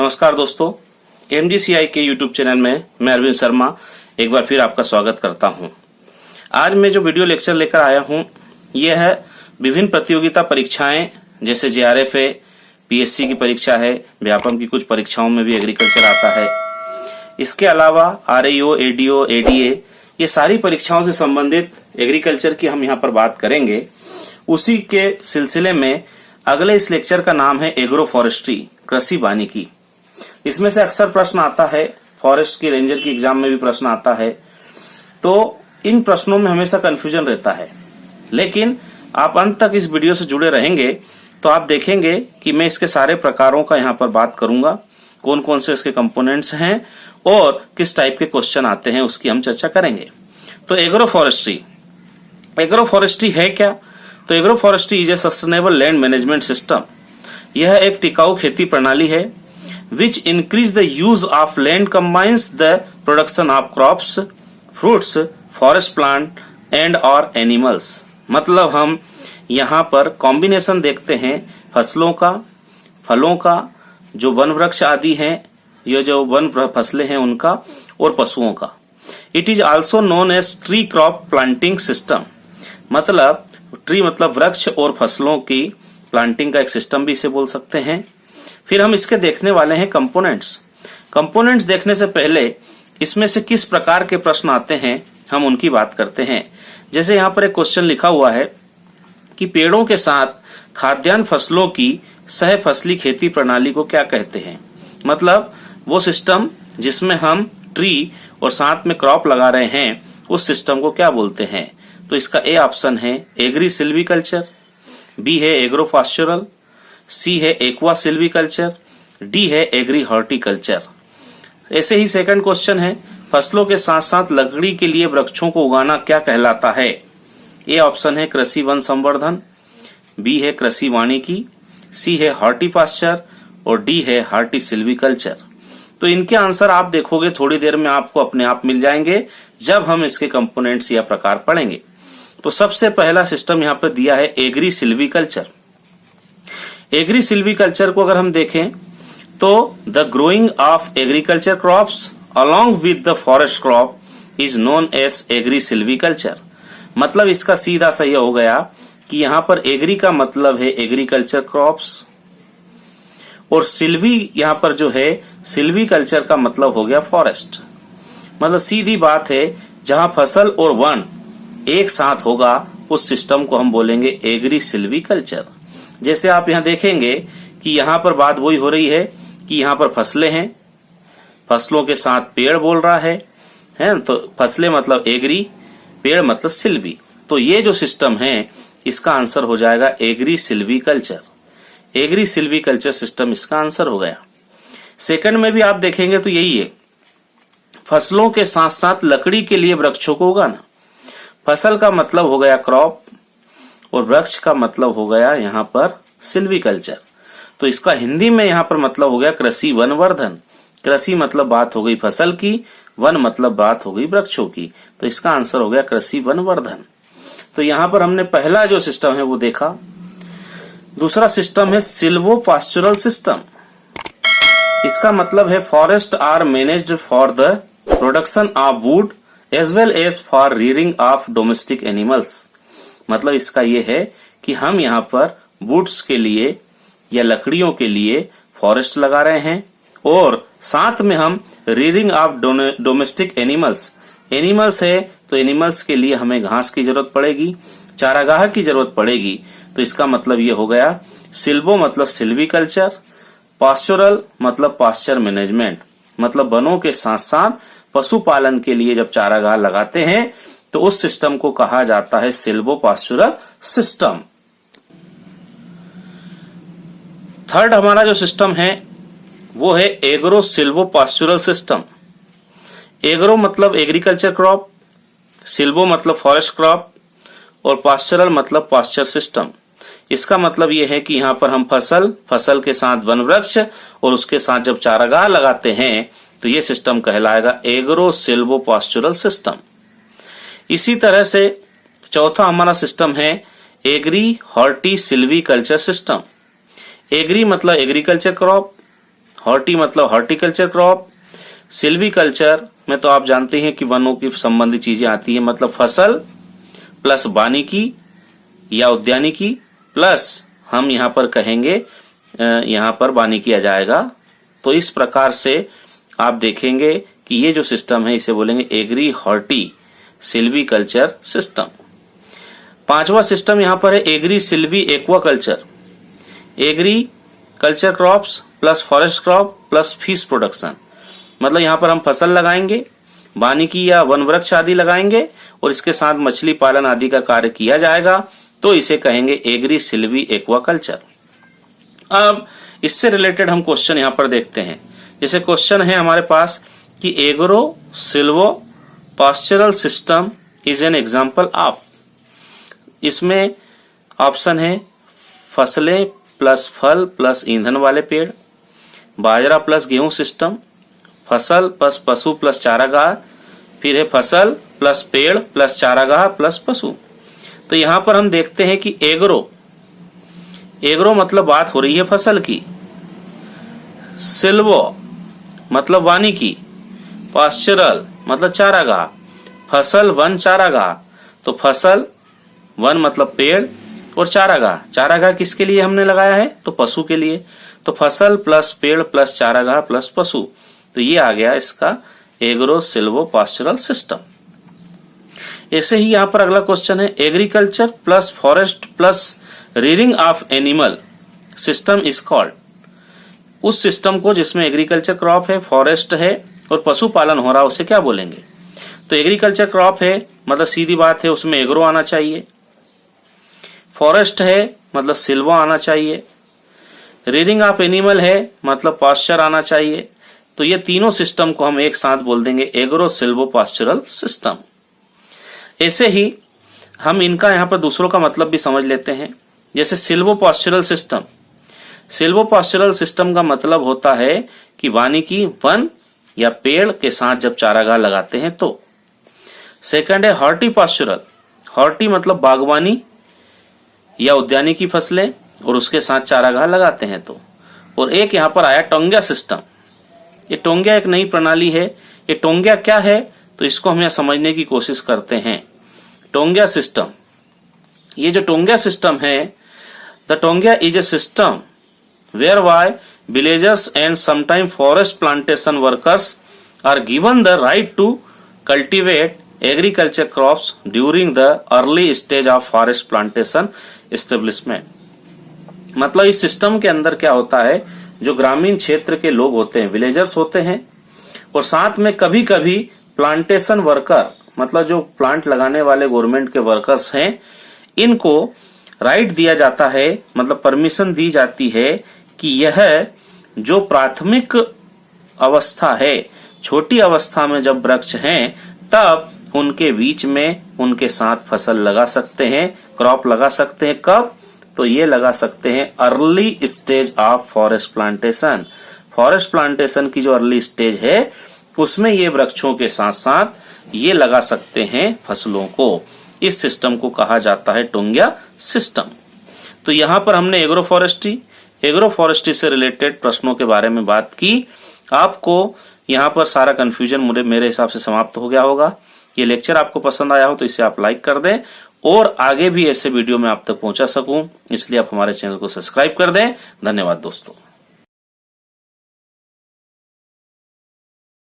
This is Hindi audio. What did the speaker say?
नमस्कार दोस्तों, MGCI के यूट्यूब चैनल में मैं अरविंद शर्मा एक बार फिर आपका स्वागत करता हूं। आज मैं जो वीडियो लेक्चर लेकर आया हूं यह है विभिन्न प्रतियोगिता परीक्षाएं जैसे JRF है, PSC की परीक्षा है, व्यापम की कुछ परीक्षाओं में भी एग्रीकल्चर आता है। इसके अलावा RAO, ADO, ADA ये सारी परीक्षाओं से संबंधित एग्रीकल्चर की हम यहाँ पर बात करेंगे। उसी के सिलसिले में अगले इस लेक्चर का नाम है एग्रो फॉरेस्ट्री, कृषि वानिकी। इसमें से अक्सर प्रश्न आता है, फॉरेस्ट की रेंजर की एग्जाम में भी प्रश्न आता है, तो इन प्रश्नों में हमेशा कंफ्यूजन रहता है। लेकिन आप अंत तक इस वीडियो से जुड़े रहेंगे तो आप देखेंगे कि मैं इसके सारे प्रकारों का यहाँ पर बात करूंगा, कौन कौन से इसके कंपोनेंट्स हैं और किस टाइप के क्वेश्चन आते हैं उसकी हम चर्चा करेंगे। तो एग्रो फॉरेस्ट्री है क्या? तो agro forestry is a sustainable land management system. यह एक टिकाऊ खेती प्रणाली है which increase the use of land combines the production of crops, fruits, forest plant and और एनिमल्स। मतलब हम यहाँ पर कॉम्बिनेशन देखते हैं फसलों का, फलों का, जो वन वृक्ष आदि हैं, ये जो वन फसलें हैं उनका, और पशुओं का। It is also known as tree crop planting system. मतलब ट्री मतलब वृक्ष और फसलों की प्लांटिंग का एक सिस्टम भी इसे बोल सकते हैं। फिर हम इसके देखने वाले हैं कंपोनेंट्स देखने से पहले इसमें से किस प्रकार के प्रश्न आते हैं हम उनकी बात करते हैं। जैसे यहाँ पर एक क्वेश्चन लिखा हुआ है कि पेड़ों के साथ खाद्यान्न फसलों की सह फसली खेती प्रणाली को क्या कहते हैं। मतलब वो सिस्टम जिसमें हम ट्री और साथ में क्रॉप लगा रहे हैं उस सिस्टम को क्या बोलते हैं। तो इसका ए ऑप्शन है एग्री सिल्वीकल्चर, बी है एग्रो पास्चुरल, सी है एक्वा सिल्वीकल्चर, डी है एग्री हॉर्टिकल्चर। ऐसे ही सेकंड क्वेश्चन है फसलों के साथ साथ लकड़ी के लिए वृक्षों को उगाना क्या कहलाता है। ए ऑप्शन है कृषि वन संवर्धन, बी है कृषि वानिकी, सी है हॉर्टिपास्चर और डी है हॉर्टी सिल्वीकल्चर। तो इनके आंसर आप देखोगे थोड़ी देर में आपको अपने आप मिल जाएंगे जब हम इसके कंपोनेंट्स या प्रकार पढ़ेंगे। तो सबसे पहला सिस्टम यहाँ पर दिया है एग्री सिल्वीकल्चर। एग्री सिल्वीकल्चर को अगर हम देखें तो the growing of agriculture crops along with the forest crop is known as agri silviculture. मतलब इसका सीधा सही हो गया कि यहाँ पर एग्री का मतलब है एग्रीकल्चर क्रॉप्स और सिल्वी यहाँ पर जो है सिल्वीकल्चर का मतलब हो गया फॉरेस्ट। मतलब सीधी बात है, जहां फसल और वन एक साथ होगा उस सिस्टम को हम बोलेंगे एग्री सिल्वीकल्चर। जैसे आप यहाँ देखेंगे कि यहाँ पर बात वही हो रही है कि यहाँ पर फसलें हैं, फसलों के साथ पेड़ बोल रहा है तो फसलें मतलब एग्री, पेड़ मतलब सिल्वी। तो ये जो सिस्टम है इसका आंसर हो जाएगा agri silviculture. Agri silviculture system इसका आंसर हो गया। सेकंड में भी आप देखेंगे तो यही है, फसलों के साथ साथ लकड़ी के लिए वृक्षों को उगाना। फसल का मतलब हो गया क्रॉप और वृक्ष का मतलब हो गया यहाँ पर सिल्वीकल्चर। तो इसका हिंदी में यहाँ पर मतलब हो गया कृषि वनवर्धन। कृषि मतलब बात हो गई फसल की, वन मतलब बात हो गई वृक्षों की। तो इसका आंसर हो गया कृषि वनवर्धन। तो यहाँ पर हमने पहला जो सिस्टम है वो देखा। दूसरा सिस्टम है सिल्वो पास्चुरल सिस्टम। इसका मतलब है forest are managed for the production of wood as well as for rearing of domestic animals. मतलब इसका ये है कि हम यहाँ पर वुड्स के लिए या लकड़ियों के लिए फॉरेस्ट लगा रहे हैं और साथ में हम रियरिंग ऑफ डोमेस्टिक एनिमल्स है तो एनिमल्स के लिए हमें घास की जरूरत पड़ेगी, चारागाह की जरूरत पड़ेगी। तो इसका मतलब ये हो गया सिल्वो मतलब सिल्वीकल्चर, पास्चुरल मतलब पास्चर मैनेजमेंट। मतलब वनों के साथ साथ पशुपालन के लिए जब चारागाह लगाते हैं तो उस सिस्टम को कहा जाता है सिल्वो पास्चुरल सिस्टम। थर्ड हमारा जो सिस्टम है वो है एग्रो सिल्वो पास्चुरल सिस्टम। एग्रो मतलब एग्रीकल्चर क्रॉप, सिल्वो मतलब फॉरेस्ट क्रॉप और पास्चुरल मतलब पास्चर सिस्टम। इसका मतलब यह है कि यहाँ पर हम फसल के साथ वन वृक्ष और उसके साथ जब चारागाह लगाते हैं तो ये सिस्टम कहलाएगा एग्रो सिल्वो पास्चुरल सिस्टम। इसी तरह से चौथा हमारा सिस्टम है agri horti silviculture system. Agri मतलब एग्रीकल्चर क्रॉप, हॉर्टी मतलब हॉर्टिकल्चर क्रॉप। सिल्वीकल्चर में तो आप जानते हैं कि वनों की संबंधी चीजें आती है, मतलब फसल प्लस वानिकी या उद्यानिकी प्लस हम यहाँ पर कहेंगे यहाँ पर वानिकी आ जाएगा। तो इस प्रकार से आप देखेंगे कि ये जो सिस्टम है इसे बोलेंगे एग्री हॉर्टी सिल्वीकल्चर सिस्टम। पांचवा सिस्टम यहाँ पर है agri silvi aquaculture. Agriculture crops plus forest crop plus fish production, मतलब यहाँ पर हम फसल लगाएंगे, वानिकी या वन वृक्ष आदि लगाएंगे और इसके साथ मछली पालन आदि का कार्य किया जाएगा, तो इसे कहेंगे एग्री सिल्वी एक्वाकल्चर। अब इससे रिलेटेड हम क्वेश्चन यहाँ पर देखते हैं। जैसे क्वेश्चन है हमारे पास कि agro silvo pastoral system is an example of. इसमें ऑप्शन है फसलें प्लस फल प्लस ईंधन वाले पेड़, बाजरा प्लस गेहूं सिस्टम, फसल प्लस पशु प्लस चारागाह, फिर है फसल प्लस पेड़ प्लस चारागाह प्लस पशु। तो यहां पर हम देखते हैं कि एग्रो मतलब बात हो रही है फसल की, सिल्वो मतलब वानिकी, पास्चरल मतलब चारागाह, फसल वन चारागाह। तो फसल वन मतलब पेड़ और चारागाह किसके लिए हमने लगाया है, तो पशु के लिए। तो फसल प्लस पेड़ प्लस चारागाह प्लस पशु, तो ये आ गया इसका एग्रो सिल्वो पास्चरल सिस्टम। ऐसे ही यहां पर अगला क्वेश्चन है agriculture plus forest plus rearing of animal system is called. उस सिस्टम को जिसमें एग्रीकल्चर क्रॉप है, फॉरेस्ट है और पशुपालन हो रहा है उसे क्या बोलेंगे। तो एग्रीकल्चर क्रॉप है मतलब सीधी बात है उसमें एग्रो आना चाहिए, फॉरेस्ट है मतलब सिल्वा आना चाहिए, रीयरिंग ऑफ एनिमल है मतलब पास्चर आना चाहिए। तो ये तीनों सिस्टम को हम एक साथ बोल देंगे एग्रो सिल्वो पास्चरल सिस्टम। ऐसे ही हम इनका यहाँ पर दूसरों का मतलब भी समझ लेते हैं। जैसे सिल्वो पास्चरल सिस्टम, सिल्वो पास्चरल सिस्टम का मतलब होता है कि वानिकी वन या पेड़ के साथ जब चारागाह लगाते हैं तो। सेकंड है हॉर्टी पास्चरल, हॉर्टी मतलब बागवानी या उद्यानिकी फसलें और उसके साथ चारागाह लगाते हैं तो। और एक यहाँ पर आया टोंग्या सिस्टम। ये टोंग्या एक नई प्रणाली है। ये टोंग्या क्या है तो इसको हम यहाँ समझने की कोशिश करते हैं। टोंग्या सिस्टम, ये जो टोंग्या सिस्टम है, the taungya is a system where by villagers and sometime forest plantation workers are given the right to cultivate agriculture crops during the early stage of forest plantation establishment. मतलब इस सिस्टम के अंदर क्या होता है, जो ग्रामीण क्षेत्र के लोग होते हैं, विलेजर्स होते हैं, और साथ में कभी कभी प्लांटेशन वर्कर मतलब जो प्लांट लगाने वाले गवर्नमेंट के वर्कर्स हैं, इनको राइट दिया जाता है, मतलब परमिशन दी जाती है कि यह जो प्राथमिक अवस्था है, छोटी अवस्था में जब वृक्ष हैं तब उनके बीच में उनके साथ फसल लगा सकते हैं, क्रॉप लगा सकते हैं। कब, तो ये लगा सकते हैं early stage of forest plantation. Forest plantation की जो अर्ली स्टेज है उसमें ये वृक्षों के साथ साथ ये लगा सकते हैं फसलों को। इस सिस्टम को कहा जाता है टोंग्या सिस्टम। तो यहाँ पर हमने एग्रो फॉरेस्ट्री से रिलेटेड प्रश्नों के बारे में बात की। आपको यहाँ पर सारा कंफ्यूजन मेरे हिसाब से समाप्त हो गया होगा। ये लेक्चर आपको पसंद आया हो तो इसे आप लाइक कर दें और आगे भी ऐसे वीडियो में आप तक पहुंचा सकूं, इसलिए आप हमारे चैनल को सब्सक्राइब कर दें। धन्यवाद दोस्तों।